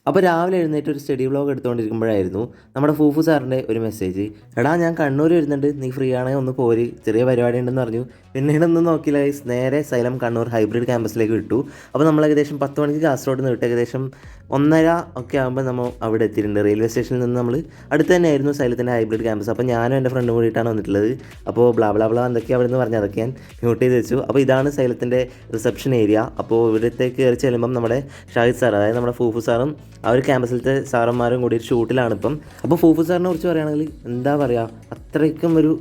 അപ്പോൾ രാവിലെ എഴുന്നേറ്റ് ഒരു സ്റ്റഡി വ്ലോഗ് എടുത്തുകൊണ്ടിരിക്കുമ്പോഴായിരുന്നു നമ്മുടെ ഫൂഫു സാറിൻ്റെ ഒരു മെസ്സേജ്. എടാ ഞാൻ കണ്ണൂർ വരുന്നുണ്ട്, നീ ഫ്രീ ആണെങ്കിൽ ഒന്ന് പോര്, ചെറിയ പരിപാടി ഉണ്ടെന്ന് പറഞ്ഞു. പിന്നീടൊന്നും നോക്കിയില്ല ഗൈസ്, നേരെ സൈലം കണ്ണൂർ ഹൈബ്രിഡ് ക്യാമ്പസിലേക്ക് വിട്ടു. അപ്പോൾ നമ്മൾ ഏകദേശം 10 മണിക്ക് കാസർഗോഡ് നിന്ന് വിട്ട് ഏകദേശം 1:30 ഒക്കെ ആകുമ്പോൾ നമ്മൾ അവിടെ എത്തിയിട്ടുണ്ട്. റെയിൽവേ സ്റ്റേഷനിൽ നിന്ന് നമ്മൾ അടുത്ത് തന്നെയായിരുന്നു സൈലത്തിൻ്റെ ഹൈബ്രിഡ് ക്യാമ്പസ്. അപ്പോൾ ഞാനും എൻ്റെ ഫ്രണ്ടും കൂടിയിട്ടാണ് വന്നിട്ടുള്ളത്. അപ്പോൾ ബ്ലാ ബ്ലാ ബ്ലാ എന്തൊക്കെയാണ് അവിടെ നിന്ന് പറഞ്ഞ് അതൊക്കെ ഞാൻ മ്യൂട്ട് ചെയ്ത് വെച്ചു. അപ്പോൾ ഇതാണ് സൈലത്തിൻ്റെ റിസപ്ഷൻ ഏരിയ. അപ്പോൾ ഇവിടത്തേക്ക് കയറി ചെല്ലുമ്പം നമ്മുടെ ഷാഹിദ് സാർ, അതായത് നമ്മുടെ ഫൂഫു സാറും ആ ഒരു ക്യാമ്പസിലത്തെ സാറന്മാരും കൂടി ഒരു ഷൂട്ടിലാണ് ഇപ്പം. അപ്പോൾ ഫൂഫു സാറിനെ കുറിച്ച് പറയുകയാണെങ്കിൽ എന്താ പറയുക, അത്രയ്ക്കും ഒരു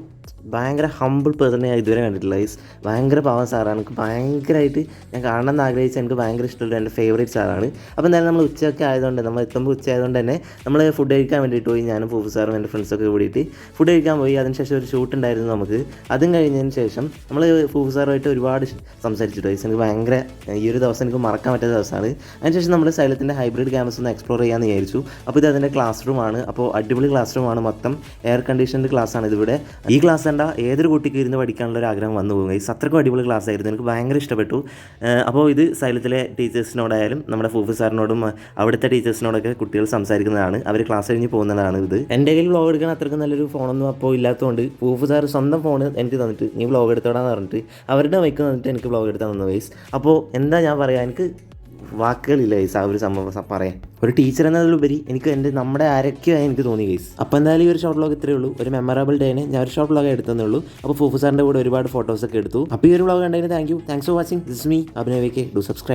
ഭയങ്കര ഹമ്പിൾ പേഴ്സണെ ഞാൻ ഇതുവരെ കണ്ടിട്ടില്ല ഗൈസ്. ഭയങ്കര പാവം സാറാണ്. എനിക്ക് ഭയങ്കരമായിട്ട് ഞാൻ കാണണമെന്ന് ആഗ്രഹിച്ച, എനിക്ക് ഭയങ്കര ഇഷ്ടമുള്ള എൻ്റെ ഫേവറേറ്റ് സാറാണ്. അപ്പോൾ എന്തായാലും നമ്മൾ ഉച്ചയൊക്കെ ആയതുകൊണ്ട്, നമ്മൾ എത്തുമ്പോൾ ഉച്ചയായതുകൊണ്ട് തന്നെ നമ്മൾ ഫുഡ് കഴിക്കാൻ വേണ്ടിയിട്ട് പോയി. ഞാനും ഫൂഫു സാറും എൻ്റെ ഫ്രണ്ട്സൊക്കെ കൂടിയിട്ട് ഫുഡ് കഴിക്കാൻ പോയി. അതിനുശേഷം ഒരു ഷൂട്ട് ഉണ്ടായിരുന്നു നമുക്ക്. അതും കഴിഞ്ഞതിന് ശേഷം നമ്മൾ ഫൂഫു സാറുമായിട്ട് ഒരുപാട് സംസാരിച്ചിട്ട് ഗൈസ്. എനിക്ക് ഭയങ്കര ഈ ഒരു ദിവസം എനിക്ക് മറക്കാൻ പറ്റാത്ത ദിവസമാണ്. അതിനുശേഷം നമ്മൾ സൈലത്തിൻ്റെ ഹൈബ്രിഡ് ക്യാമ്പസ് ഒന്ന് എക്സ്പ്ലോർ ചെയ്യാമെന്ന് വിചാരിച്ചു. അപ്പോൾ ഇത് അതിൻ്റെ ക്ലാസ് റൂമാണ്. അപ്പോൾ അടിപൊളി ക്ലാസ് റൂമാണ്, മൊത്തം എയർ കണ്ടീഷൻഡ് ക്ലാസ്സാണ് ഇതിവിടെ. ഈ ക്ലാസ് ഏതൊരു കുട്ടിക്ക് ഇരുന്ന് പഠിക്കാനുള്ള ഒരു ആഗ്രഹം വന്നു പോകും. അത്രയ്ക്കും അടിപൊളി ക്ലാസ് ആയിരുന്നു, എനിക്ക് ഭയങ്കര ഇഷ്ടപ്പെട്ടു. അപ്പോൾ ഇത് സൈലത്തിലെ ടീച്ചേഴ്സിനോടായാലും നമ്മുടെ ഫൂഫു സാറിനോടും അവിടുത്തെ ടീച്ചേഴ്സിനോടൊക്കെ കുട്ടികൾ സംസാരിക്കുന്നതാണ്. അവർ ക്ലാസ് കഴിഞ്ഞ് പോകുന്നതാണ്. ഇത് എൻ്റെ കയ്യിൽ വ്ലോഗ് എടുക്കാൻ അത്രയ്ക്കും നല്ലൊരു ഫോണൊന്നും അപ്പോൾ ഇല്ലാത്തതുകൊണ്ട് ഫൂഫു സാർ സ്വന്തം ഫോൺ എനിക്ക് തന്നിട്ട് നീ വ്ലോഗ് എടുത്തോടാന്ന് പറഞ്ഞിട്ട് അവരുടെ മൈക്ക് തന്നിട്ട് എനിക്ക് വ്ലോഗ് എടുത്താൽ തന്നു ഗൈസ്. അപ്പോൾ എന്താ ഞാൻ പറയുക, എനിക്ക് വാക്കുകളില്ല ഗൈസ് ആ ഒരു സംഭവം പറയാൻ. ഒരു ടീച്ചർ എന്നതിലുപരി എനിക്ക് നമ്മുടെ ആരൊക്കെയോ എനിക്ക് തോന്നി ഗൈസ്. അപ്പോൾ എന്തായാലും ഈ ഒരു ഷോർട്ട് വ്ലോഗ് ഇത്രയേ ഉള്ളൂ. ഒരു മെമ്മറബിൾ ഡേനെ ഞാൻ ഒരു ഷോർട്ട് വ്ലോഗ് എടുത്തതേ ഉള്ളൂ. അപ്പോൾ ഫൂഫു സാറിൻ്റെ കൂടെ ഒരുപാട് ഫോട്ടോസൊക്കെ എടുത്തു. അപ്പോൾ ഈ ഒരു വ്ലോഗ് കണ്ടതിന് thanks for watching. This me Abhinav K. Do subscribe.